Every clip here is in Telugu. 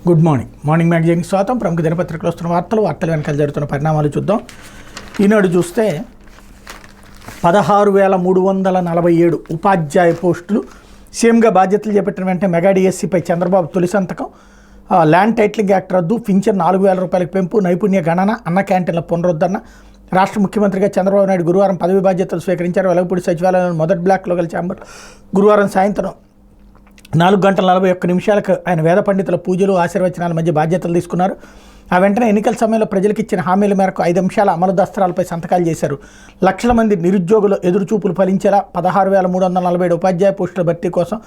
గుడ్ మార్నింగ్ మ్యాగజైన్కి స్వాగతం. ప్రముఖ దినపత్రికలు వస్తున్న వార్తలు వెనకాల జరుగుతున్న పరిణామాలు చూద్దాం. ఈనాడు చూస్తే 16,347 ఉపాధ్యాయ పోస్టులు. సీఎంగా బాధ్యతలు చేపట్టిన వెంటనే మెగా డిఎస్సిపై చంద్రబాబు తొలి సంతకం. ల్యాండ్ టైటిలింగ్ యాక్ట్ రద్దు, పింఛన్ 4,000 రూపాయలకు పెంపు, నైపుణ్య గణన, అన్న క్యాంటీన్ల పునరుద్ధరణ. రాష్ట్ర ముఖ్యమంత్రిగా చంద్రబాబు నాయుడు గురువారం పదవి బాధ్యతలు స్వీకరించారు. వెలగపూడి సచివాలయంలో మొదటి బ్లాక్లో గల ఛాంబర్ గురువారం సాయంత్రం 4:41 ఆయన వేద పండితుల పూజలు ఆశీర్వచనాల మధ్య బాధ్యతలు తీసుకున్నారు. ఆ వెంటనే ఎన్నికల సమయంలో ప్రజలకు ఇచ్చిన హామీల మేరకు 5 అంశాల అమలు దస్త్రాలపై సంతకాలు చేశారు. లక్షల మంది నిరుద్యోగుల ఎదురుచూపులు ఫలించేలా 16,347 ఉపాధ్యాయ పోస్టుల భర్తీ కోసం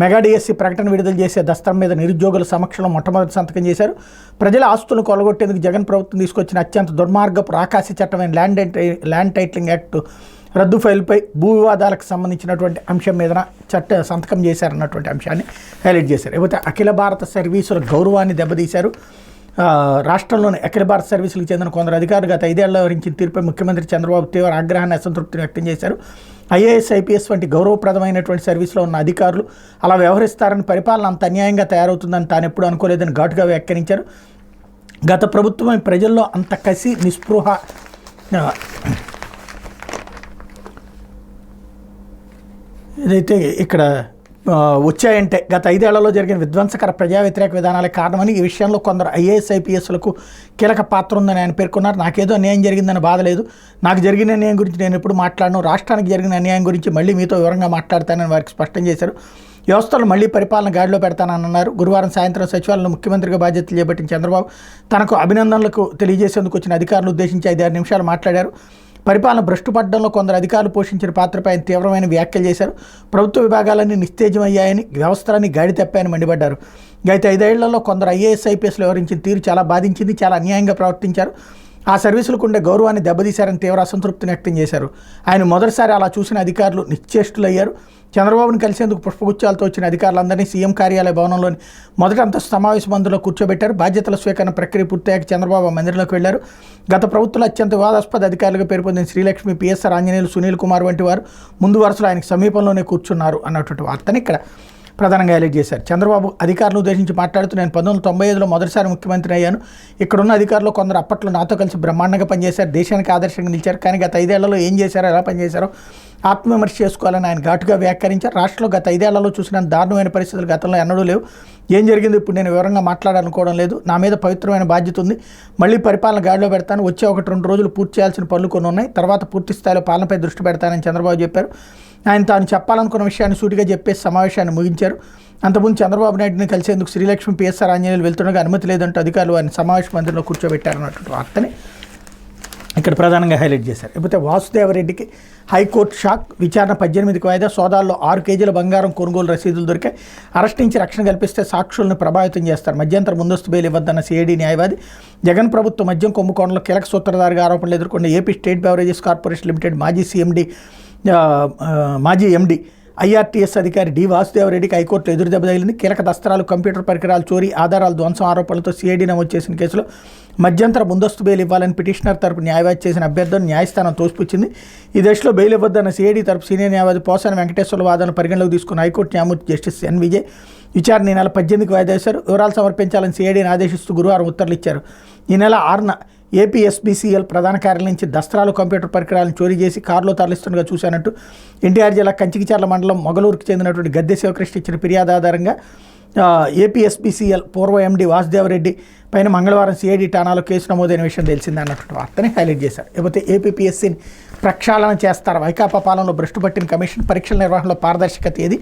మెగా డిఎస్సి ప్రకటన విడుదల చేసే దస్త్రం మీద నిరుద్యోగుల సమక్షంలో మొట్టమొదటి సంతకం చేశారు. ప్రజల ఆస్తులను కొలగొట్టేందుకు జగన్ ప్రభుత్వం తీసుకొచ్చిన అత్యంత దుర్మార్గపు రాకాసి చట్టమైన ల్యాండ్ టైటిలింగ్ యాక్ట్ రద్దు ఫైల్పై భూ వివాదాలకు సంబంధించినటువంటి అంశం మీద సంతకం చేశారన్నటువంటి అంశాన్ని హైలైట్ చేశారు. లేకపోతే అఖిల భారత సర్వీసుల గౌరవాన్ని దెబ్బతీశారు. రాష్ట్రంలోని అఖిల భారత సర్వీసులకు చెందిన కొందరు అధికారులు గత 5 ఏళ్ల వరించిన తీర్పై ముఖ్యమంత్రి చంద్రబాబు తీవ్ర ఆగ్రహాన్ని, అసంతృప్తిని వ్యక్తం చేశారు. ఐఏఎస్, ఐపీఎస్ వంటి గౌరవప్రదమైనటువంటి సర్వీసులో ఉన్న అధికారులు అలా వ్యవహరిస్తారని, పరిపాలన అంత అన్యాయంగా తయారవుతుందని తాను ఎప్పుడు అనుకోలేదని ఘాటుగా వ్యాఖ్యానించారు. గత ప్రభుత్వం ప్రజల్లో అంత కసి, నిస్పృహ ఏదైతే ఇక్కడ వచ్చాయంటే గత 5 ఏళ్లలో జరిగిన విధ్వంసకర ప్రజా వ్యతిరేక విధానాలే కారణమని, ఈ విషయంలో కొందరు ఐఏఎస్, ఐపీఎస్లకు కీలక పాత్ర ఉందని ఆయన పేర్కొన్నారు. నాకేదో అన్యాయం జరిగిందని బాధ లేదు. నాకు జరిగిన అన్యాయం గురించి నేను ఎప్పుడు మాట్లాడను. రాష్ట్రానికి జరిగిన అన్యాయం గురించి మళ్ళీ మీతో వివరంగా మాట్లాడతానని వారికి స్పష్టం చేశారు. వ్యవస్థలు మళ్లీ పరిపాలన గాడిలో పెడతానని అన్నారు. గురువారం సాయంత్రం సచివాలయంలో ముఖ్యమంత్రిగా బాధ్యతలు చేపట్టిన చంద్రబాబు తనకు అభినందనలకు తెలియజేసేందుకు వచ్చిన అధికారులను ఉద్దేశించి 5-6 నిమిషాలు మాట్లాడారు. పరిపాలన భ్రష్టుపట్టడంలో కొందరు అధికారులు పోషించిన పాత్రపై ఆయన తీవ్రమైన వ్యాఖ్యలు చేశారు. ప్రభుత్వ విభాగాలన్నీ నిస్తేజమయ్యాయని, వ్యవస్థలన్నీ గాడి తప్పాయని మండిపడ్డారు. గత 5 ఏళ్లలో కొందరు ఐఏఎస్, ఐపీఎస్లు వ్యవహరించిన తీరు చాలా బాధించింది, చాలా అన్యాయంగా ప్రవర్తించారు. ఆ సర్వీసులకు ఉండే గౌరవాన్ని దెబ్బతీశారని తీవ్ర అసంతృప్తిని వ్యక్తం చేశారు. ఆయన మొదటిసారి అలా చూసిన అధికారులు నిశ్చేష్టులయ్యారు. చంద్రబాబును కలిసేందుకు పుష్పగుచ్చాలతో వచ్చిన అధికారులందరినీ సీఎం కార్యాలయ భవనంలోని మొదటి అంతస్తు సమావేశ మందిలో కూర్చోబెట్టారు. బాధ్యతల స్వీకరణ ప్రక్రియ పూర్తయ్యాక చంద్రబాబు మందిరంలోకి వెళ్లారు. గత ప్రభుత్వంలో అత్యంత వివాదాస్పద అధికారులుగా పేరు పొందిన శ్రీలక్ష్మి, పిఎస్ఆర్ ఆంజనేయులు, సునీల్ కుమార్ వంటి వారు ముందు వరుసలో ఆయనకు సమీపంలోనే కూర్చున్నారు అన్నటువంటి వార్తని ఇక్కడ ప్రధానంగా హైలైట్ చేశారు. చంద్రబాబు అధికారులను ఉద్దేశించి మాట్లాడుతూ, నేను 1995లో మొదటిసారి ముఖ్యమంత్రి అయ్యాను. ఇక్కడున్న అధికారులు కొందరు అప్పట్లో నాతో కలిసి బ్రహ్మాండంగా పనిచేశారు, దేశానికి ఆదర్శంగా నిలిచారు. కానీ గత 5 ఏళ్లలో ఏం చేశారో, ఎలా పనిచేశారో ఆత్మవిమర్శ చేసుకోవాలని ఆయన ఘాటుగా వ్యాఖ్యానించారు. రాష్ట్రంలో గత 5 ఏళ్లలో చూసిన దారుణమైన పరిస్థితులు గతంలో ఎన్నడూ లేవు. ఏం జరిగిందో ఇప్పుడు నేను వివరంగా మాట్లాడాలనుకోవడం లేదు. నా మీద పవిత్రమైన బాధ్యత ఉంది. మళ్ళీ పరిపాలన గాడిలో పెడతాను. వచ్చే 1-2 రోజులు పూర్తి చేయాల్సిన పనులు కొన్ని ఉన్నాయి. తర్వాత పూర్తి స్థాయిలో పాలనపై దృష్టి పెడతానని చంద్రబాబు చెప్పారు. ఆయన తాను చెప్పాలనుకున్న విషయాన్ని సూటిగా చెప్పేసి సమావేశాన్ని ముగించారు. అంతకుముందు చంద్రబాబు నాయుడిని కలిసేందుకు శ్రీలక్ష్మి, పిఎస్ఆర్ ఆంజనేయులు వెళ్తుండగా అనుమతి లేదంటూ అధికారులు ఆయన సమావేశ మందిరంలో కూర్చోబెట్టారన్నటువంటి వార్తని ఇక్కడ ప్రధానంగా హైలైట్ చేశారు. లేకపోతే వాసుదేవరెడ్డికి హైకోర్టు షాక్. విచారణ 18కి వాయిదా. సోదాల్లో 6 కేజీల బంగారం కొనుగోలు రసీదులు దొరికాయి. అరెస్ట్ నుంచి రక్షణ కల్పిస్తే సాక్షులను ప్రభావితం చేస్తారు. మధ్యంతర ముందస్తు బెయిల్ ఇవ్వద్దన్న సిఐడి న్యాయవాది. జగన్ ప్రభుత్వం మద్యం కుంభకోణంలో కీలక సూత్రధారిగా ఆరోపణలు ఎదుర్కొన్న AP state beverages corporation limited మాజీ ఎండి ఐఆర్టీఎస్ అధికారి డి వాసుదేవరెడ్డికి హైకోర్టులో ఎదురు దెబ్బ తగిలింది. కీలక దస్త్రాలు, కంప్యూటర్ పరికరాలు చోరీ, ఆధారాల ధ్వంసం ఆరోపణలతో సిఐడి నమోదు చేసిన కేసులో మధ్యంతర ముందస్తు బెయిల్ ఇవ్వాలని పిటిషనర్ తరపు న్యాయవాది చేసిన అభ్యర్థన న్యాయస్థానం తోసిపుచ్చింది. ఈ దశలో బెయిల్ ఇవ్వద్దన్న సిఐడి తరపు సీనియర్ న్యాయవాది పోసాని వెంకటేశ్వర్ల వాదనను పరిగణలోకి తీసుకున్న హైకోర్టు న్యాయమూర్తి జస్టిస్ ఎన్ విజయ్ విచారణ ఈ నెల 18కి వాయిదా వేశారు. వివరాలు సమర్పించాలని సిఐడిని ఆదేశిస్తూ గురువారం ఉత్తర్వులు ఇచ్చారు. ఈ నెల 6న ఏపీఎస్బీసీఎల్ ప్రధాన కార్యాలయం నుంచి దస్త్రాలు, కంప్యూటర్ పరికరాలను చోరీ చేసి కారులో తరలిస్తుండగా చూశానంటూ ఎన్టీఆర్ జిల్లా కంచికిచర్ల మండలం మొగలూరుకు చెందినటువంటి గద్దె శివకృష్ణ ఇచ్చిన ఫిర్యాదు ఆధారంగా ఏపీఎస్బీసీఎల్ పూర్వ ఎండీ వాసుదేవరెడ్డి పైన మంగళవారం సిఐడి ఠాణాలో కేసు నమోదైన విషయం తెలిసిందే అన్నటువంటి వార్తని హైలైట్ చేశారు. లేకపోతే ఏపీపీఎస్సీని ప్రక్షాళన చేస్తారు. వైకాపా పాలనలో భ్రష్టు పట్టిన కమిషన్, పరీక్షల నిర్వహణలో పారదర్శకత ఏది,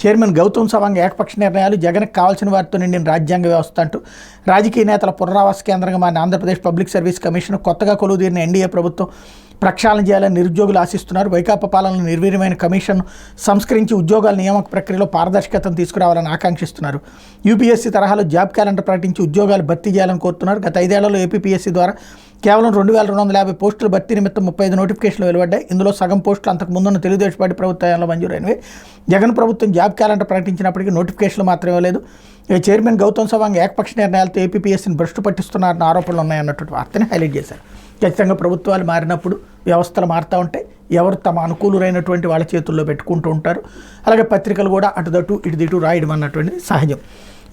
చైర్మన్ గౌతమ్ సవాంగ్ ఏకపక్ష నిర్ణయాలు, జగన్కి కావాల్సిన వారితో నిండిన రాజ్యాంగ వ్యవస్థ అంటూ రాజకీయ నేతల పునరావాస కేంద్రంగా మారిన ఆంధ్రప్రదేశ్ పబ్లిక్ సర్వీస్ కమిషన్ కొత్తగా కొలువుదీరిన ఎన్డీఏ ప్రభుత్వం ప్రక్షాళన చేయాలని నిరుద్యోగులు ఆశిస్తున్నారు. వైకాపా పాలనలో నిర్వీర్యమైన కమిషన్ సంస్కరించి ఉద్యోగాల నియామక ప్రక్రియలో పారదర్శకతను తీసుకురావాలని ఆకాంక్షిస్తున్నారు. యూపీఎస్సీ తరహాలో జాబ్ క్యాలెండర్ ప్రకటించి ఉద్యోగాలు భర్తీ చేయాలని కోరుతున్నారు. గత 5 ఏళ్లలో ఏపీపీఎస్సీ ద్వారా కేవలం 2,250 పోస్టుల భర్తీ నిమిత్తం 35 నోటిఫికేషన్లు వెలువడ్డాయి. ఇందులో సగం పోస్టులు అంతకు ముందున్న తెలుగుదేశం పార్టీ ప్రభుత్వంలో మంజూరైనవి. జగన్ ప్రభుత్వం జాబ్ క్యాలెండర్ ప్రకటించినప్పటికీ నోటిఫికేషన్లు మాత్రమే లేదు. చైర్మన్ గౌతమ్ సవాంగ్ ఏకపక్ష నిర్ణయాలతో ఏపీపీఎస్సీని భ్రష్టు పట్టిస్తున్నారన్న ఆరోపణలు ఉన్నాయన్నటువంటి వార్తని హైలైట్ చేశారు. ఖచ్చితంగా ప్రభుత్వాలు మారినప్పుడు వ్యవస్థలు మారుతూ ఉంటాయి. ఎవరు తమ అనుకూలురైనటువంటి వాళ్ళ చేతుల్లో పెట్టుకుంటూ ఉంటారు. అలాగే పత్రికలు కూడా అటుదటు ఇటుదిటు రాయడం అన్నటువంటిది సహజం.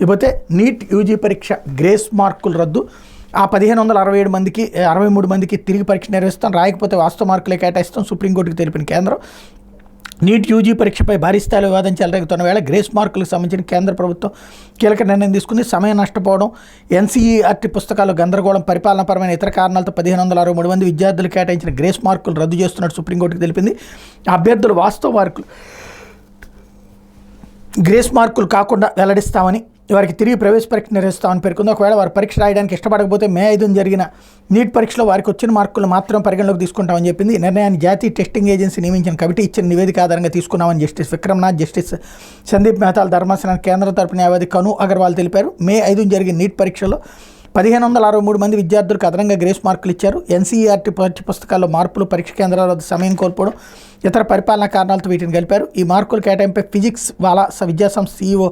ఇకపోతే నీట్ యూజీ పరీక్ష గ్రేస్ మార్కులు రద్దు. ఆ 1567 మందికి 63 మందికి తిరిగి పరీక్ష నిర్వహిస్తాం, రాయకపోతే వాస్తవ మార్కులే కేటాయిస్తాం సుప్రీంకోర్టుకు తెలిపిన కేంద్రం. నీట్ యూజీ పరీక్షపై భారీ స్థాయిలో వివాదం చెలరేగుతున్న వేళ గ్రేస్ మార్కులకు సంబంధించిన కేంద్ర ప్రభుత్వం కీలక నిర్ణయం తీసుకుంది. సమయం నష్టపోవడం, ఎన్సీఈఆర్టీ పుస్తకాలు గందరగోళం, పరిపాలనాపరమైన ఇతర కారణాలతో 1563 మంది విద్యార్థులు కేటాయించిన గ్రేస్ మార్కులు రద్దు చేస్తున్నట్టు సుప్రీంకోర్టుకు తెలిపింది. అభ్యర్థులు వాస్తవ మార్కులు గ్రేస్ మార్కులు కాకుండా వెల్లడిస్తామని, వారికి తిరిగి ప్రవేశ పరీక్ష నిర్వహిస్తామని పేర్కొంది. ఒకవేళ వారు పరీక్ష రాయడానికి ఇష్టపడకపోతే మే 5 జరిగిన నీట్ పరీక్షలో వారికి వచ్చిన మార్కులు మాత్రం పరిగణలోకి తీసుకుంటామని చెప్పింది. ఈ నిర్ణయాన్ని జాతీయ టెస్టింగ్ ఏజెన్సీ నియమించిన కమిటీ ఇచ్చిన నివేదిక ఆధారంగా తీసుకున్నామని జస్టిస్ విక్రమ్నాథ్, జస్టిస్ సందీప్ మెహతాల ధర్మాసనానికి కేంద్రం తరపు న్యాయవాది కను అగర్వాల్ తెలిపారు. మే 5 జరిగిన నీట్ పరీక్షలో 1563 మంది విద్యార్థులకు అదనంగా గ్రేస్ మార్కులు ఇచ్చారు. ఎన్సీఈఆర్టీ పాఠ్య పుస్తకాల్లో మార్పులు, పరీక్ష కేంద్రాల వద్ద సమయం కోల్పోవడం, ఇతర పరిపాలనా కారణాలతో వీటిని కలిపారు. ఈ మార్కుల కేటాయింపై ఫిజిక్స్ వాలా విద్యాసంస్థ సీఈఓ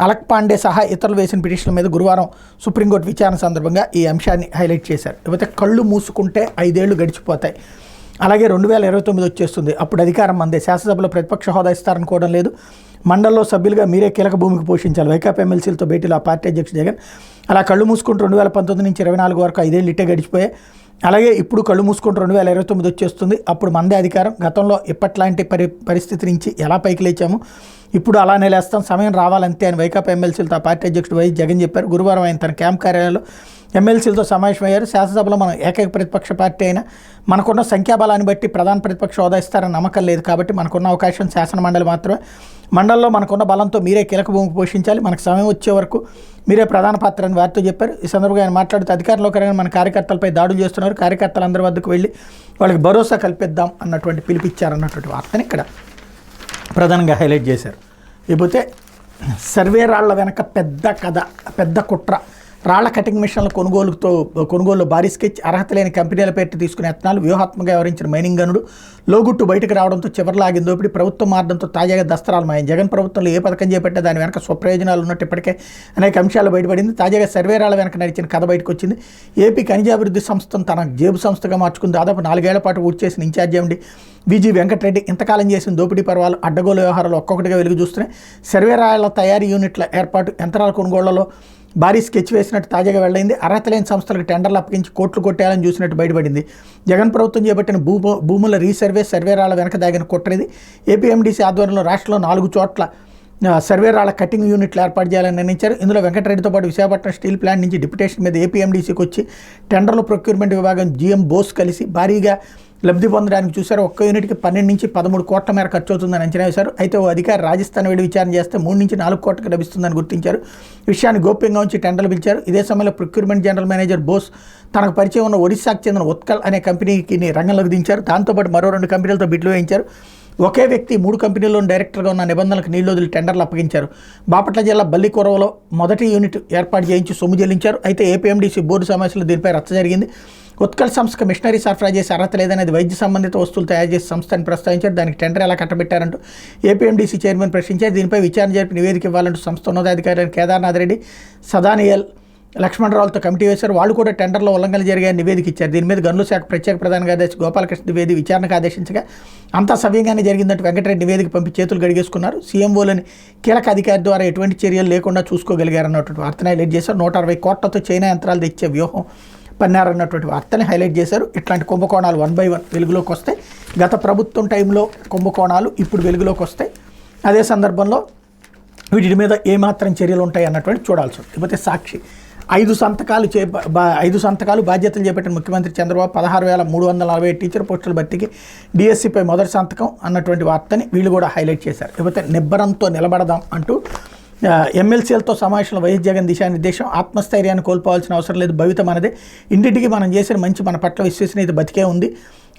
అలక్ పాండే సహా ఇతరులు వేసిన పిటిషన్ల మీద గురువారం సుప్రీంకోర్టు విచారణ సందర్భంగా ఈ అంశాన్ని హైలైట్ చేశారు. లేకపోతే కళ్ళు మూసుకుంటే 5 ఏళ్లు గడిచిపోతాయి, అలాగే 2029 వచ్చేస్తుంది, అప్పుడు అధికారం మందే, శాసనసభలో ప్రతిపక్ష హోదా ఇస్తారనుకోవడం లేదు, మండలిలో సభ్యులుగా మీరే కీలక భూమికి పోషించాలి, వైకాపా ఎమ్మెల్సీలతో భేటీలో ఆ పార్టీ అధ్యక్షుడు జగన్. అలా కళ్ళు మూసుకుంటూ 2019 నుంచి 24 వరకు 5 ఏళ్ళు ఇట్టే గడిచిపోయాయి. అలాగే ఇప్పుడు కళ్ళు మూసుకుంటూ 2029 వచ్చేస్తుంది, అప్పుడు మందే అధికారం. గతంలో ఇప్పట్లాంటి పరిస్థితి నుంచి ఎలా పైకి లేచాము, ఇప్పుడు అలానే లేస్తాం, సమయం రావాలంతే అని వైకాపా ఎమ్మెల్సీలతో ఆ పార్టీ అధ్యక్షుడు వైఎస్ జగన్ చెప్పారు. గురువారం ఆయన తన క్యాంప్ కార్యాలయంలో ఎమ్మెల్సీలతో సమావేశమయ్యారు. శాసనసభలో మనం ఏకైక ప్రతిపక్ష పార్టీ అయినా మనకున్న సంఖ్యాబలాన్ని బట్టి ప్రధాన ప్రతిపక్ష హోదా ఇస్తారని నమ్మకం లేదు, కాబట్టి మనకున్న అవకాశం శాసన మండలి మాత్రమే. మండలిలో మనకున్న బలంతో మీరే కీలక భూమికి పోషించాలి, మనకు సమయం వచ్చే వరకు మీరే ప్రధాన పాత్ర అని వారితో చెప్పారు. ఈ సందర్భంగా ఆయన మాట్లాడుతూ అధికారంలోకి రాగానే మన కార్యకర్తలపై దాడులు చేస్తున్నారు, కార్యకర్తలందరి వద్దకు వెళ్ళి వాళ్ళకి భరోసా కల్పిద్దాం అన్నటువంటి పిలిపిచ్చారన్నటువంటి వార్తని ఇక్కడ ప్రధానంగా హైలైట్ చేశారు. ఇకపోతే సర్వే రాళ్ల వెనక పెద్ద కథ, పెద్ద కుట్ర. రాళ్ల కటింగ్ మిషన్ల కొనుగోలు భారీ స్కెచ్, అర్హత లేని కంపెనీల పేరు తీసుకునే యత్నాలు, వ్యూహాత్మకంగా వ్యవహరించిన మైనింగ్ గనుడు లోగుట్టు బయటకు రావడంతో చివరిలో ఆగిన దోపిడీ, ప్రభుత్వం మారడంతో తాజాగా దస్తరాలు మాయం. జగన్ ప్రభుత్వంలో ఏ పథకం చేపట్టే దాని వెనక స్వప్రయోజనాలు ఉన్నట్టు ఇప్పటికే అనేక అంశాలు బయటపడింది. తాజాగా సర్వే రాళ్ల వెనక నడిచిన కథ బయటకు వచ్చింది. ఏపీ ఖనిజాభివృద్ధి సంస్థను తన జేబు సంస్థగా మార్చుకుని దాదాపు 4 ఏళ్ల పాటు ఊడి చేసిన ఇన్ఛార్జి ఎండి విజి వెంకటరెడ్డి ఇంతకాలం చేసిన దోపిడీ పర్వాలు, అడ్డగోలు వ్యవహారాలు ఒక్కొక్కటిగా వెలుగు చూస్తున్నాయి. సర్వే రాళ్ల తయారీ యూనిట్ల ఏర్పాటు, యంత్రాల కొనుగోళ్లలో భారీ స్కెచ్ వేసినట్టు తాజాగా వెళ్లైంది. అర్హత లేని సంస్థలకు టెండర్లు అప్పగించి కోట్లు కొట్టేయాలని చూసినట్టు బయటపడింది. జగన్ ప్రభుత్వం చేపట్టిన భూముల రీసర్వే, సర్వే రాళ్ల వెనక దాగిన కుట్రది. ఏపీఎండీసీ ఆధ్వర్యంలో రాష్ట్రంలో 4 చోట్ల సర్వే రాళ్ల కటింగ్ యూనిట్లు ఏర్పాటు చేయాలని నిర్ణయించారు. ఇందులో వెంకటరెడ్డితో పాటు విశాఖపట్నం స్టీల్ ప్లాంట్ నుంచి డిప్యుటేషన్ మీద ఏపీఎండీసీకి వచ్చి టెండర్లు ప్రొక్యూర్మెంట్ విభాగం జీఎం బోస్ కలిసి భారీగా లబ్ధి పొందడానికి చూశారు. ఒక్క యూనిట్కి 12 నుంచి 13 కోట్ల మేర ఖర్చు అవుతుందని అంచనా వేశారు. అయితే ఓ అధికారి రాజస్థాన్ వెళ్ళి విచారణ చేస్తే 3 నుంచి 4 కోట్లకు లభిస్తుందని గుర్తించారు. విషయాన్ని గోప్యంగా ఉంచి టెండర్లు పిలిచారు. ఇదే సమయంలో ప్రొక్యూర్మెంట్ జనరల్ మేనేజర్ బోస్ తనకు పరిచయం ఉన్న ఒడిశాకు చెందిన ఉత్కల్ అనే కంపెనీకి రంగంలోకి దించారు. దాంతోపాటు మరో 2 కంపెనీలతో బిడ్లు వేయించారు. ఒకే వ్యక్తి 3 కంపెనీల్లోని డైరెక్టర్గా ఉన్న నిబంధనలకు నీళ్లు వదిలి టెండర్లు అప్పగించారు. బాపట్ల జిల్లా బల్లికొరవలో మొదటి యూనిట్ ఏర్పాటు చేయించి సొమ్ము చెల్లించారు. అయితే ఏపీఎండీసీ బోర్డు సమావేశంలో దీనిపై రచ్చ జరిగింది. ఉత్కల్ సంస్థకు మిషనరీ సరఫరా చేసి అర్హత లేదనేది వైద్య సంబంధిత వస్తువులు తయారు చేసే సంస్థని ప్రస్తావించారు. దానికి టెండర్ ఎలా కట్టబెట్టారంటూ ఏపీఎండీసీ చైర్మన్ ప్రశ్నించారు. దీనిపై విచారణ జరిపి నివేదిక ఇవ్వాలంటూ సంస్థ ఉన్నతాధికారి కేదార్నాథ్ రెడ్డి, సదానియల్, లక్ష్మణరావులతో కమిటీ వేశారు. వాళ్ళు కూడా టెండర్లో ఉల్లంఘనలు జరిగాయని నివేదిక ఇచ్చారు. దీని మీద గనుల శాఖ ప్రత్యేక ప్రధాన కార్యదర్శి గోపాలకృష్ణ ద్వివేది విచారణకు ఆదేశించగా అంతా సవ్యంగానే జరిగిందంటూ వెంకటరెడ్డి నివేదిక పంపి చేతులు గడిగేసుకున్నారు. సీఎంఓలని కీలక అధికారి ద్వారా ఎటువంటి చర్యలు లేకుండా చూసుకోగలిగారన్నటువంటి వార్తను హైలైట్ చేశారు. 160 కోట్లతో చైనా యంత్రాలు తెచ్చే వ్యూహం పన్నారన్నటువంటి వార్తని హైలైట్ చేశారు. ఇట్లాంటి కుంభకోణాలు 1 by 1 వెలుగులోకి వస్తాయి. గత ప్రభుత్వం టైంలో కుంభకోణాలు ఇప్పుడు వెలుగులోకి వస్తాయి. అదే సందర్భంలో వీటి మీద ఏమాత్రం చర్యలు ఉంటాయి అన్నటువంటి చూడాల్సి ఉంటుంది. లేకపోతే సాక్షి 5 సంతకాలు బాధ్యతలు చేపట్టిన ముఖ్యమంత్రి చంద్రబాబు 16,347 టీచర్ పోస్టుల భర్తీకి డిఎస్సిపై మొదటి సంతకం అన్నటువంటి వార్తని వీళ్ళు కూడా హైలైట్ చేశారు. లేకపోతే నిబ్బరంతో నిలబడదాం అంటూ ఎమ్మెల్సీలతో సమావేశంలో వైఎస్ జగన్ దిశానిర్దేశం. ఆత్మస్థైర్యాన్ని కోల్పోవాల్సిన అవసరం లేదు, భవిత మనదే, ఇంటింటికి మనం చేసిన మంచి మన పట్ల విశ్వసనీయత బతికే ఉంది,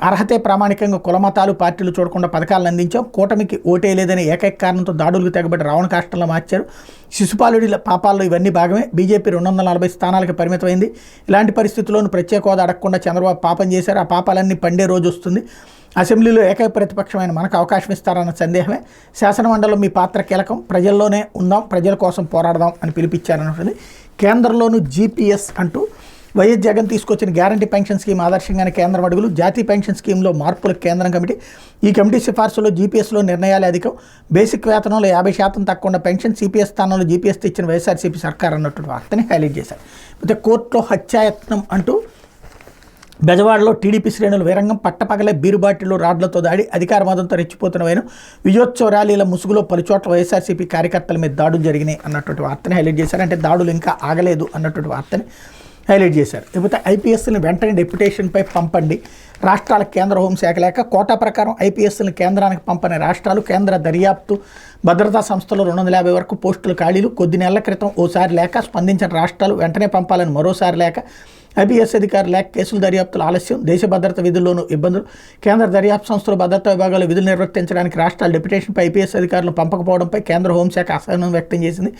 అర్హతే ప్రామాణికంగా కులమతాలు పార్టీలు చూడకుండా పథకాలను అందించాం, కూటమికి ఓటేయలేదని ఏకైక కారణంతో దాడులకు తెగబడి రావణ కాష్టంలో మార్చారు, శిశుపాలుడి పాపాల్లో ఇవన్నీ భాగమే, బీజేపీ 240 స్థానాలకు పరిమితమైంది, ఇలాంటి పరిస్థితుల్లోనూ ప్రత్యేక హోదా అడగకుండా చంద్రబాబు పాపం చేశారు, ఆ పాపాలన్నీ పండే రోజు వస్తుంది, అసెంబ్లీలో ఏకైక ప్రతిపక్షమైన మనకు అవకాశం ఇస్తారన్న సందేహమే, శాసనమండలిలో మీ పాత్ర కీలకం, ప్రజల్లోనే ఉందాం, ప్రజల కోసం పోరాడదాం అని పిలిపించారన్నది. కేంద్రంలోనూ జీపీఎస్ అంటూ వైఎస్ జగన్ తీసుకొచ్చిన గ్యారంటీ పెన్షన్ స్కీమ్ ఆదర్శంగానే కేంద్రం అడుగులు. జాతీయ పెన్షన్ స్కీమ్లో మార్పులకు కేంద్రం కమిటీ. ఈ కమిటీ సిఫార్సులో జీపీఎస్లో నిర్ణయాలే అధికం. బేసిక్ వేతనంలో 50% తక్కువ పెన్షన్. సిపిఎస్ స్థానంలో జీపీఎస్ తెచ్చిన వైఎస్ఆర్సీపీ సర్కార్ అన్నటువంటి వార్తని హైలైట్ చేశారు. అయితే కోర్టులో హత్యాయత్నం అంటూ బెజవాడలో టీడీపీ శ్రేణులు వీరంగం. పట్టపగలే బీరుబాటిలో రాడ్లతో దాడి. అధికార మదంతో రెచ్చిపోతున్న వైను. విజయోత్సవ ర్యాలీల ముసుగులో పలుచోట్ల వైఎస్ఆర్సీపీ కార్యకర్తల మీద దాడులు జరిగినాయి అన్నటువంటి వార్తని హైలైట్ చేశారు. అంటే దాడులు ఇంకా ఆగలేదు అన్నటువంటి వార్తని హైలైట్ చేశారు. లేకపోతే ఐపీఎస్ని వెంటనే డెప్యుటేషన్పై పంపండి. రాష్ట్రాలకు కేంద్ర హోంశాఖ లేక. కోటా ప్రకారం ఐపీఎస్ని కేంద్రానికి పంపని రాష్ట్రాలు. కేంద్ర దర్యాప్తు భద్రతా సంస్థలు 250 వరకు పోస్టులు ఖాళీలు. కొద్ది నెలల క్రితం ఓసారి లేక స్పందించిన రాష్ట్రాలు వెంటనే పంపాలని మరోసారి లేక. ఐపీఎస్ అధికారులు లేక కేసుల దర్యాప్తులు ఆలస్యం. దేశ భద్రత విధుల్లోనూ ఇబ్బందులు. కేంద్ర దర్యాప్తు సంస్థలు భద్రతా విభాగాలు విధులు నిర్వర్తించడానికి రాష్ట్రాలు డెప్యుటేషన్పై ఐపీఎస్ అధికారులను పంపకపోవడంపై కేంద్ర హోంశాఖ అసహనం వ్యక్తం చేసింది.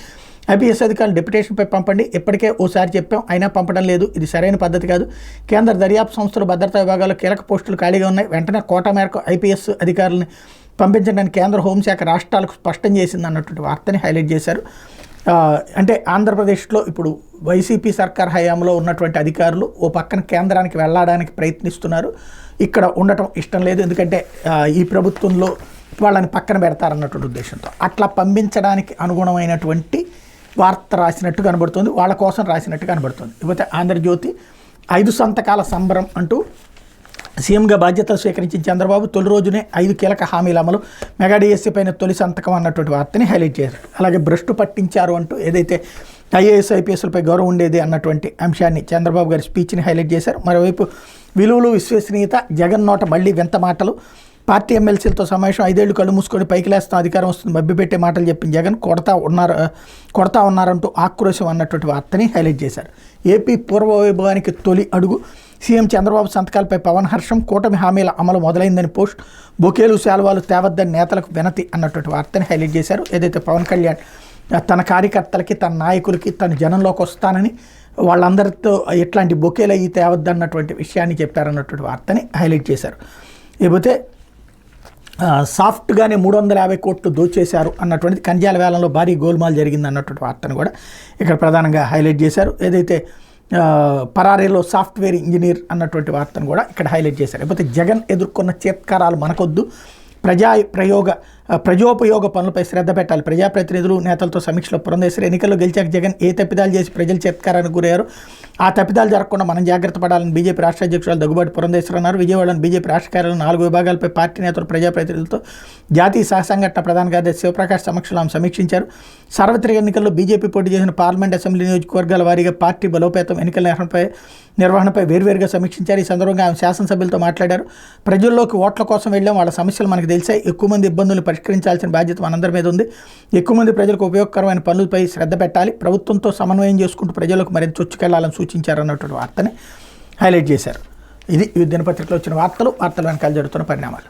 ఐపీఎస్ అధికారులు డెప్యుటేషన్పై పంపండి. ఇప్పటికే ఓసారి చెప్పాం, అయినా పంపడం లేదు. ఇది సరైన పద్ధతి కాదు. కేంద్ర దర్యాప్తు సంస్థలు భద్రతా విభాగాల్లో కీలక పోస్టులు ఖాళీగా ఉన్నాయి. వెంటనే కోటా మేరకు ఐపీఎస్ అధికారులను పంపించడానికి కేంద్ర హోంశాఖ రాష్ట్రాలకు స్పష్టం చేసింది అన్నటువంటి వార్తని హైలైట్ చేశారు. అంటే ఆంధ్రప్రదేశ్లో ఇప్పుడు వైసీపీ సర్కార్ హయాంలో ఉన్నటువంటి అధికారులు ఓ పక్కన కేంద్రానికి వెళ్ళడానికి ప్రయత్నిస్తున్నారు. ఇక్కడ ఉండటం ఇష్టం లేదు, ఎందుకంటే ఈ ప్రభుత్వంలో వాళ్ళని పక్కన పెడతారన్నటువంటి ఉద్దేశంతో అట్లా పంపించడానికి అనుగుణమైనటువంటి వార్త రాసినట్టు కనబడుతుంది. వాళ్ళ కోసం రాసినట్టు కనబడుతుంది. ఇకపోతే ఆంధ్రజ్యోతి 5 సంతకాల సంబరం అంటూ సీఎంగా బాధ్యతలు స్వీకరించిన చంద్రబాబు తొలి రోజునే 5 కీలక హామీల అమలు. మెగా డిఎస్సీ పైన తొలి సంతకం అన్నటువంటి వార్తని హైలైట్ చేశారు. అలాగే భ్రష్టు పట్టించారు అంటూ ఏదైతే ఐఏఎస్ ఐపీఎస్లపై గౌరవం ఉండేది అన్నటువంటి అంశాన్ని చంద్రబాబు గారి స్పీచ్ని హైలైట్ చేశారు. మరోవైపు విలువలు విశ్వసనీయత. జగన్ నోట మళ్ళీ వింత మాటలు. పార్టీ ఎమ్మెల్సీలతో సమావేశం. 5 ఏళ్లు కళ్ళు మూసుకొని పైకి లేస్తాం, అధికారం వస్తుంది, మభ్యపెట్టే మాటలు చెప్పిన జగన్ కొడతా ఉన్నారంటూ ఆక్రోశం అన్నటువంటి వార్తని హైలైట్ చేశారు. ఏపీ పూర్వ వైభవానికి తొలి అడుగు. సీఎం చంద్రబాబు సంతకాలపై పవన్ హర్షం. కూటమి హామీల అమలు మొదలైందని పోస్ట్. బొకేలు శాలువాలు తేవద్దని నేతలకు వినతి అన్నటువంటి వార్తని హైలైట్ చేశారు. ఏదైతే పవన్ కళ్యాణ్ తన కార్యకర్తలకి, తన నాయకులకి, తన జనంలోకి వస్తానని వాళ్ళందరితో ఎట్లాంటి బొకేలు అయ్యి తేవద్దన్నటువంటి విషయాన్ని చెప్పారన్నటువంటి వార్తని హైలైట్ చేశారు. లేకపోతే సాఫ్ట్గానే 350 కోట్లు దోచేశారు అన్నటువంటిది. కంజాల వేలంలో భారీ గోల్మాల్ జరిగింది అన్నటువంటి వార్తను కూడా ఇక్కడ ప్రధానంగా హైలైట్ చేశారు. ఏదైతే పరారీలో సాఫ్ట్వేర్ ఇంజనీర్ అన్నటువంటి వార్తను కూడా ఇక్కడ హైలైట్ చేశారు. లేకపోతే జగన్ ఎదుర్కొన్న చేత్కారాలు మనకొద్దు. ప్రజోపయోగ పనులపై శ్రద్ధ పెట్టాలి. ప్రజాప్రతినిధులు నేతలతో సమీక్షలో పురంధేశ్వరి. ఎన్నికల్లో గెలిచాక జగన్ ఏ తప్పిదాలు చేసి ప్రజలు చేత్కారానికి గురయ్యారు, ఆ తప్పిదాలు జరగకుండా మనం జాగ్రత్త పడాలని బీజేపీ రాష్ట్ర అధ్యక్షులు దగ్గుబాటి పురంధేశ్వరి అన్నారు. విజయవాడలోని బీజేపీ రాష్ట్ర కార్యాలయం 4 విభాగాలపై పార్టీ నేతలు ప్రజాప్రతినిధులతో జాతీయ సహసంఘటన ప్రధాన కార్యదర్శి శివప్రకాష్ సమక్షంలో ఆమె సమీక్షించారు. సార్వత్రిక ఎన్నికల్లో బీజేపీ పోటీ చేసిన పార్లమెంట్ అసెంబ్లీ నియోజకవర్గాల వారీగా పార్టీ బలోపేతం, ఎన్నికల నిర్వహణపై వేర్వేరుగా సమీక్షించారు. ఈ సందర్భంగా ఆమె శాసనసభ్యులతో మాట్లాడారు. ప్రజల్లోకి ఓట్ల కోసం వెళ్ళాం, వాళ్ళ సమస్యలు మనకు తెలిసాయి. ఎక్కువ మంది ఇబ్బందులను పరిష్కరించాల్సిన బాధ్యత మనందరి మీద ఉంది. ఎక్కువ మంది ప్రజలకు ఉపయోగకరమైన పనులపై శ్రద్ధ పెట్టాలి. ప్రభుత్వంతో సమన్వయం చేసుకుంటూ ప్రజలకు మరింత చొచ్చుకెళ్లాలని సూచించారు అన్నటువంటి వార్తని హైలైట్ చేశారు. ఇది ఈ దినపత్రికలో వచ్చిన వార్తలు వెనకాల జరుగుతున్న పరిణామాలు.